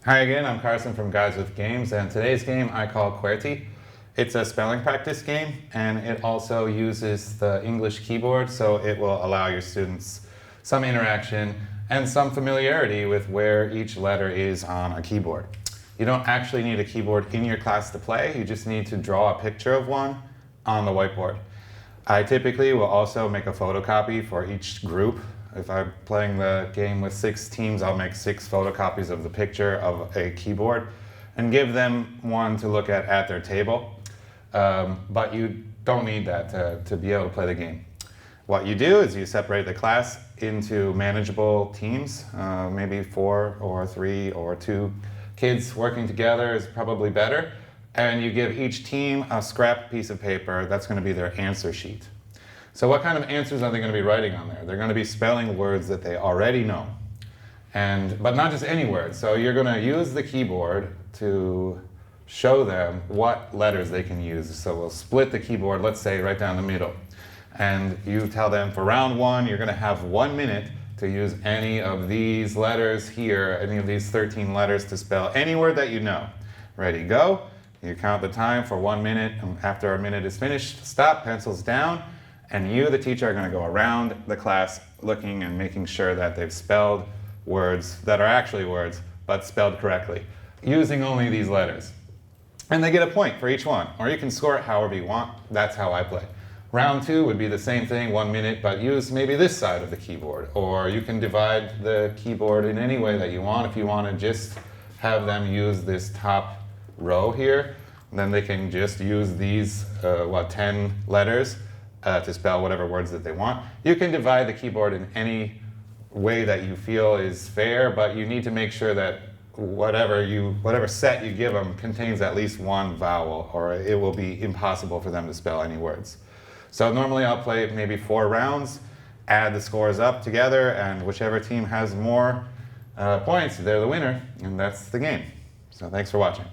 Hi again, I'm Carson from GWG Games, and today's game I call Qwerty. It's a spelling practice game, and it also uses the English keyboard, so it will allow your students some interaction and some familiarity with where each letter is on a keyboard. You don't actually need a keyboard in your class to play, you just need to draw a picture of one on the whiteboard. I typically will also make a photocopy for each group. If I'm playing the game with 6 teams, I'll make 6 photocopies of the picture of a keyboard and give them one to look at their table. But you don't need that to be able to play the game. What you do is you separate the class into manageable teams, maybe 4 or 3 or 2 kids working together is probably better. And you give each team a scrap piece of paper that's going to be their answer sheet. So what kind of answers are they going to be writing on there? They're going to be spelling words that they already know. But not just any words. So you're going to use the keyboard to show them what letters they can use. So we'll split the keyboard, let's say, right down the middle. And you tell them for round 1, you're going to have 1 minute to use any of these letters here, any of these 13 letters to spell any word that you know. Ready, go. You count the time for 1 minute, and after a minute is finished, stop, pencils down. And you, the teacher, are going to go around the class looking and making sure that they've spelled words that are actually words, but spelled correctly, using only these letters. And they get a point for each one, or you can score it however you want. That's how I play. Round 2 would be the same thing, 1 minute, but use maybe this side of the keyboard. Or you can divide the keyboard in any way that you want. If you want to just have them use this top row here, then they can just use these, 10 letters. To spell whatever words that they want. You can divide the keyboard in any way that you feel is fair, but you need to make sure that whatever set you give them contains at least one vowel, or it will be impossible for them to spell any words. So normally I'll play maybe 4 rounds, add the scores up together, and whichever team has more points, they're the winner, and that's the game. So thanks for watching.